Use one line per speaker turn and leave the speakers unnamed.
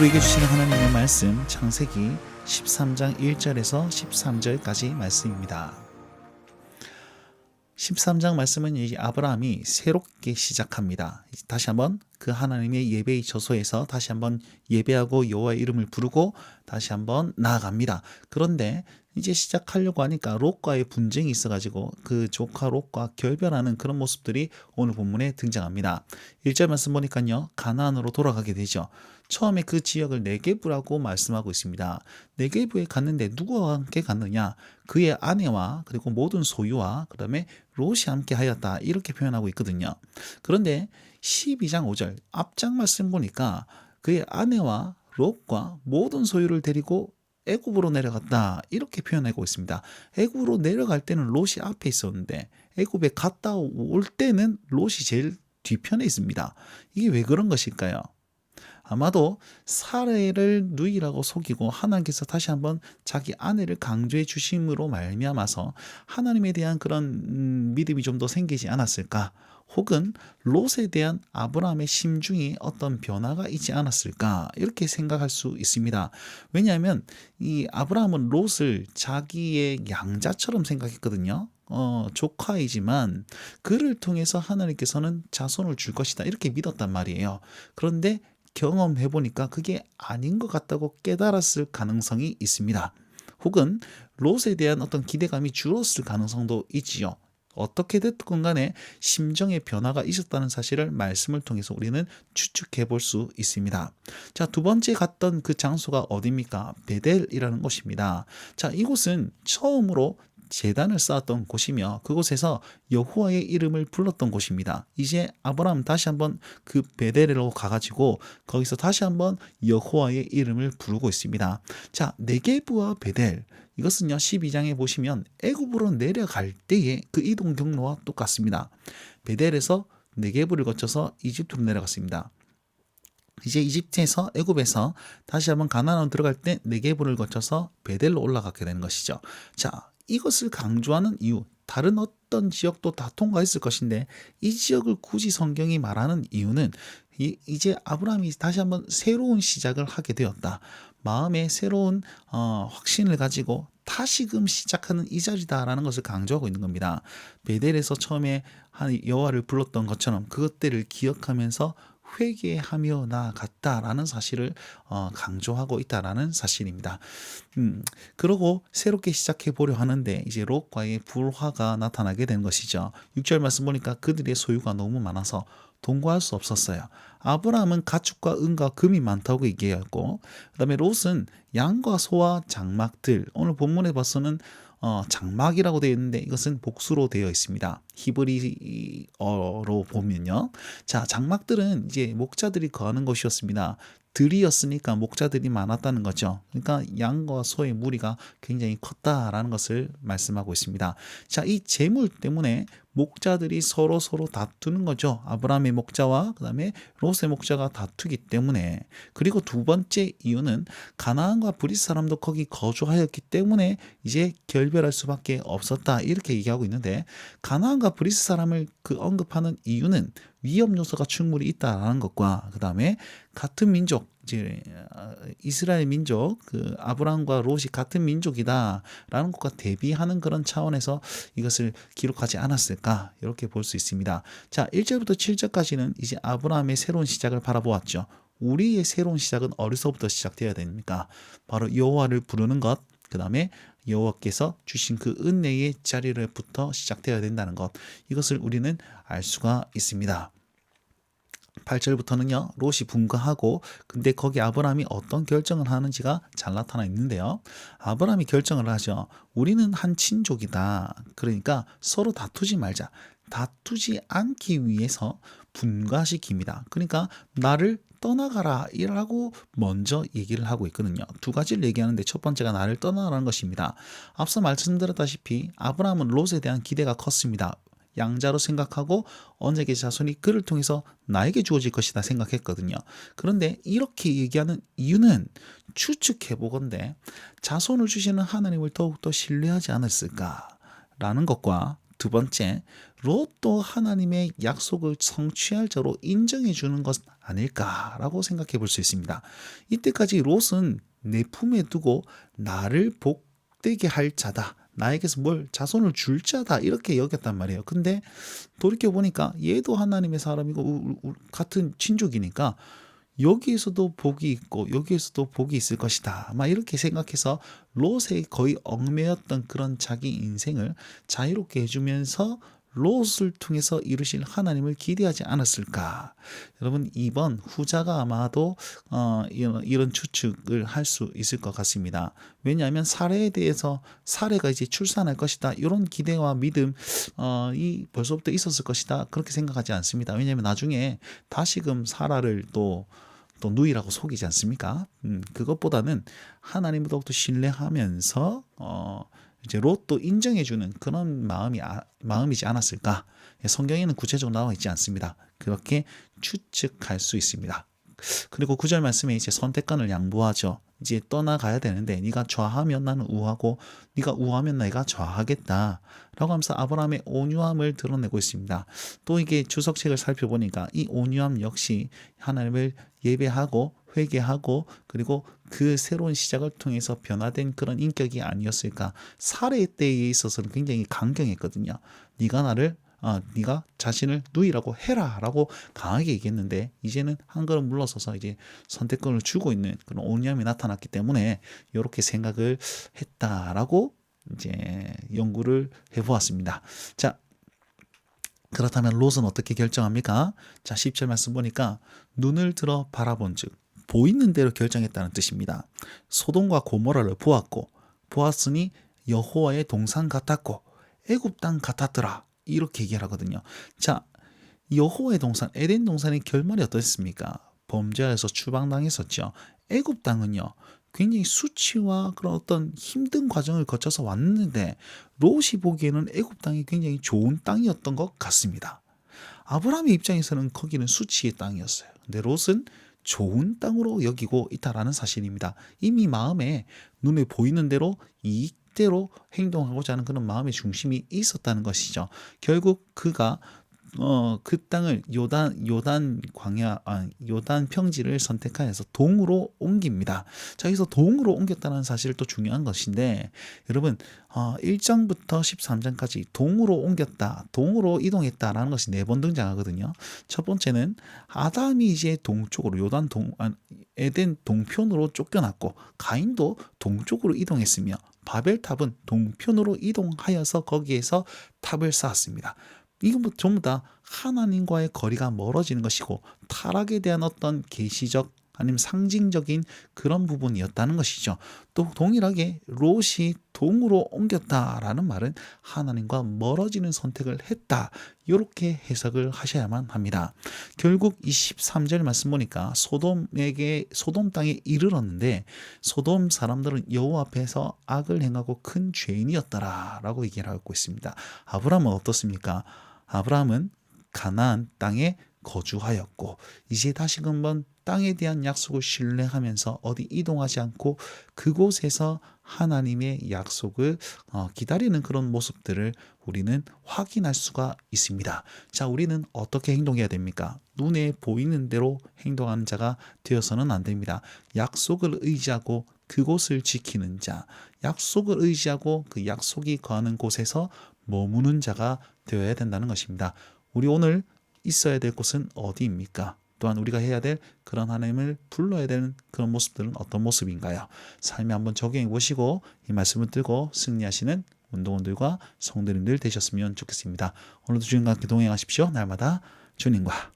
우리에게 주시는 하나님의 말씀 창세기 13장 1절에서 13절까지 말씀입니다. 13장 말씀은 이제 아브라함이 새롭게 시작합니다. 다시 한번 그 하나님의 예배의 저소에서 다시 한번 예배하고 여호와의 이름을 부르고 다시 한번 나아갑니다. 그런데 이제 시작하려고 하니까 롯과의 분쟁이 있어가지고 그 조카 롯과 결별하는 그런 모습들이 오늘 본문에 등장합니다. 1절 말씀 보니까요, 가나안으로 돌아가게 되죠. 처음에 그 지역을 네게브라고 말씀하고 있습니다. 네게브에 갔는데 누구와 함께 갔느냐? 그의 아내와 그리고 모든 소유와 그 다음에 롯이 함께 하였다, 이렇게 표현하고 있거든요. 그런데 12장 5절 앞장 말씀 보니까 그의 아내와 롯과 모든 소유를 데리고 애굽으로 내려갔다, 이렇게 표현하고 있습니다. 애굽으로 내려갈 때는 롯이 앞에 있었는데 애굽에 갔다 올 때는 롯이 제일 뒤편에 있습니다. 이게 왜 그런 것일까요? 아마도 사례를 누이라고 속이고 하나님께서 다시 한번 자기 아내를 강조해 주심으로 말미암아서 하나님에 대한 그런 믿음이 좀 더 생기지 않았을까? 혹은 롯에 대한 아브라함의 심중이 어떤 변화가 있지 않았을까? 이렇게 생각할 수 있습니다. 왜냐하면 이 아브라함은 롯을 자기의 양자처럼 생각했거든요. 조카이지만 그를 통해서 하나님께서는 자손을 줄 것이다, 이렇게 믿었단 말이에요. 그런데 경험해 보니까 그게 아닌 것 같다고 깨달았을 가능성이 있습니다. 혹은 롯에 대한 어떤 기대감이 줄었을 가능성도 있지요. 어떻게 됐건 간에 심정의 변화가 있었다는 사실을 말씀을 통해서 우리는 추측해 볼 수 있습니다. 자, 두 번째 갔던 그 장소가 어디입니까? 베델이라는 곳입니다. 자, 이곳은 처음으로 제단을 쌓았던 곳이며 그곳에서 여호와의 이름을 불렀던 곳입니다. 이제 아브라함 다시 한번 그 베델로 가가지고 거기서 다시 한번 여호와의 이름을 부르고 있습니다. 자, 네게브와 베델, 이것은요 12장에 보시면 애굽으로 내려갈 때의 그 이동 경로와 똑같습니다. 베델에서 네게브를 거쳐서 이집트로 내려갔습니다. 이제 이집트에서 애굽에서 다시 한번 가나안으로 들어갈 때 네게브를 거쳐서 베델로 올라가게 되는 것이죠. 자, 이것을 강조하는 이유, 다른 어떤 지역도 다 통과했을 것인데 이 지역을 굳이 성경이 말하는 이유는 이제 아브라함이 다시 한번 새로운 시작을 하게 되었다, 마음에 새로운 확신을 가지고 다시금 시작하는 이 자리다라는 것을 강조하고 있는 겁니다. 베델에서 처음에 여호와를 불렀던 것처럼 그것들을 기억하면서 회개하며 나아갔다라는 사실을 강조하고 있다라는 사실입니다. 그러고 새롭게 시작해 보려 하는데 이제 롯과의 불화가 나타나게 된 것이죠. 6절 말씀 보니까 그들의 소유가 너무 많아서 동거할 수 없었어요. 아브라함은 가축과 은과 금이 많다고 얘기했고, 그 다음에 롯은 양과 소와 장막들, 오늘 본문에 봐서는 장막이라고 되어 있는데 이것은 복수로 되어 있습니다. 히브리어로 보면요. 자, 장막들은 이제 목자들이 거하는 곳이었습니다. 들이었으니까 목자들이 많았다는 거죠. 그러니까 양과 소의 무리가 굉장히 컸다라는 것을 말씀하고 있습니다. 자, 이 재물 때문에 목자들이 서로 다투는 거죠. 아브라함의 목자와 그 다음에 롯의 목자가 다투기 때문에. 그리고 두 번째 이유는 가나안과 브릿 사람도 거기 거주하였기 때문에 이제 결별할 수밖에 없었다, 이렇게 얘기하고 있는데, 가나안과 브릿 사람을 그 언급하는 이유는 위험 요소가 충분히 있다라는 것과 그 다음에 같은 민족, 이제 이스라엘 민족, 그 아브라함과 롯이 같은 민족이다라는 것과 대비하는 그런 차원에서 이것을 기록하지 않았을까, 이렇게 볼 수 있습니다. 자, 1절부터 7절까지는 이제 아브라함의 새로운 시작을 바라보았죠. 우리의 새로운 시작은 어디서부터 시작되어야 됩니까? 바로 여호와를 부르는 것, 그 다음에 여호와께서 주신 그 은혜의 자리로부터 시작되어야 된다는 것, 이것을 우리는 알 수가 있습니다. 8절부터는요 롯이 분가하고, 근데 거기 아브라함이 어떤 결정을 하는지가 잘 나타나 있는데요, 아브라함이 결정을 하죠. 우리는 한 친족이다, 그러니까 서로 다투지 말자, 다투지 않기 위해서 분가시킵니다. 그러니까 나를 떠나가라 이라고 먼저 얘기를 하고 있거든요. 두 가지를 얘기하는데 첫 번째가 나를 떠나라는 것입니다. 앞서 말씀드렸다시피 아브라함은 롯에 대한 기대가 컸습니다. 양자로 생각하고 언약의 자손이 그를 통해서 나에게 주어질 것이다 생각했거든요. 그런데 이렇게 얘기하는 이유는 추측해 보건대 자손을 주시는 하나님을 더욱더 신뢰하지 않았을까라는 것과, 두 번째, 롯도 하나님의 약속을 성취할 자로 인정해 주는 것 아닐까라고 생각해 볼 수 있습니다. 이때까지 롯은 내 품에 두고 나를 복되게 할 자다, 나에게서 뭘 자손을 줄 자다, 이렇게 여겼단 말이에요. 근데 돌이켜 보니까 얘도 하나님의 사람이고 같은 친족이니까 여기에서도 복이 있고 여기에서도 복이 있을 것이다, 막 이렇게 생각해서 롯에 거의 얽매였던 그런 자기 인생을 자유롭게 해주면서 롯을 통해서 이루실 하나님을 기대하지 않았을까. 여러분, 이번 후자가 아마도 이런 추측을 할 수 있을 것 같습니다. 왜냐하면 사례에 대해서 사례가 이제 출산할 것이다, 이런 기대와 믿음 이 벌써부터 있었을 것이다, 그렇게 생각하지 않습니다. 왜냐하면 나중에 다시금 사라를 또 누이라고 속이지 않습니까? 그것보다는 하나님을 더욱더 신뢰하면서 이제 롯도 인정해주는 그런 마음이지 않았을까? 성경에는 구체적으로 나와 있지 않습니다. 그렇게 추측할 수 있습니다. 그리고 9절 말씀에 이제 선택권을 양보하죠. 이제 떠나가야 되는데 네가 좌하면 나는 우하고 네가 우하면 내가 좌하겠다 라고 하면서 아브라함의 온유함을 드러내고 있습니다. 또 이게 주석책을 살펴보니까 이 온유함 역시 하나님을 예배하고 회개하고 그리고 그 새로운 시작을 통해서 변화된 그런 인격이 아니었을까. 사례 때에 있어서는 굉장히 강경했거든요. 네가 자신을 누이라고 해라라고 강하게 얘기했는데, 이제는 한 걸음 물러서서 이제 선택권을 주고 있는 그런 온유함이 나타났기 때문에 이렇게 생각을 했다라고 이제 연구를 해보았습니다. 자, 그렇다면 롯은 어떻게 결정합니까? 자, 10절 말씀 보니까 눈을 들어 바라본즉 보이는 대로 결정했다는 뜻입니다. 소돔과 고모라를 보았으니 여호와의 동산 같았고 애굽 땅 같았더라, 이렇게 얘기를 하거든요. 자, 여호와의 동산, 에덴 동산의 결말이 어떻습니까? 범죄에서 추방당했었죠. 애굽 땅은요, 굉장히 수치와 그런 어떤 힘든 과정을 거쳐서 왔는데 롯이 보기에는 애굽 땅이 굉장히 좋은 땅이었던 것 같습니다. 아브라함의 입장에서는 거기는 수치의 땅이었어요. 근데 롯은 좋은 땅으로 여기고 있다라는 사실입니다. 이미 마음에 눈에 보이는 대로 이익대로 행동하고자 하는 그런 마음의 중심이 있었다는 것이죠. 결국 그가 그 땅을 요단 평지를 선택하여서 동으로 옮깁니다. 자, 여기서 동으로 옮겼다는 사실이 또 중요한 것인데, 여러분 1장부터 13장까지 동으로 옮겼다, 동으로 이동했다라는 것이 4번 등장하거든요. 첫 번째는 아담이 이제 동쪽으로 에덴 동편으로 쫓겨났고 가인도 동쪽으로 이동했으며 바벨탑은 동편으로 이동하여서 거기에서 탑을 쌓았습니다. 이건 뭐 전부 다 하나님과의 거리가 멀어지는 것이고 타락에 대한 어떤 계시적 아니면 상징적인 그런 부분이었다는 것이죠. 또 동일하게 롯이 동으로 옮겼다라는 말은 하나님과 멀어지는 선택을 했다, 이렇게 해석을 하셔야만 합니다. 결국 23절 말씀 보니까 소돔 땅에 이르렀는데 소돔 사람들은 여호와 앞에서 악을 행하고 큰 죄인이었더라 라고 얘기를 하고 있습니다. 아브라함은 어떻습니까? 아브라함은 가나안 땅에 거주하였고 이제 다시 한번 땅에 대한 약속을 신뢰하면서 어디 이동하지 않고 그곳에서 하나님의 약속을 기다리는 그런 모습들을 우리는 확인할 수가 있습니다. 자, 우리는 어떻게 행동해야 됩니까? 눈에 보이는 대로 행동하는 자가 되어서는 안 됩니다. 약속을 의지하고 그곳을 지키는 자, 약속을 의지하고 그 약속이 거하는 곳에서 머무는 자가 되어야 된다는 것입니다. 우리 오늘 있어야 될 곳은 어디입니까? 또한 우리가 해야 될 그런 하나님을 불러야 되는 그런 모습들은 어떤 모습인가요? 삶에 한번 적용해 보시고 이 말씀을 들고 승리하시는 운동원들과 성도님들 되셨으면 좋겠습니다. 오늘도 주님과 함께 동행하십시오. 날마다 주님과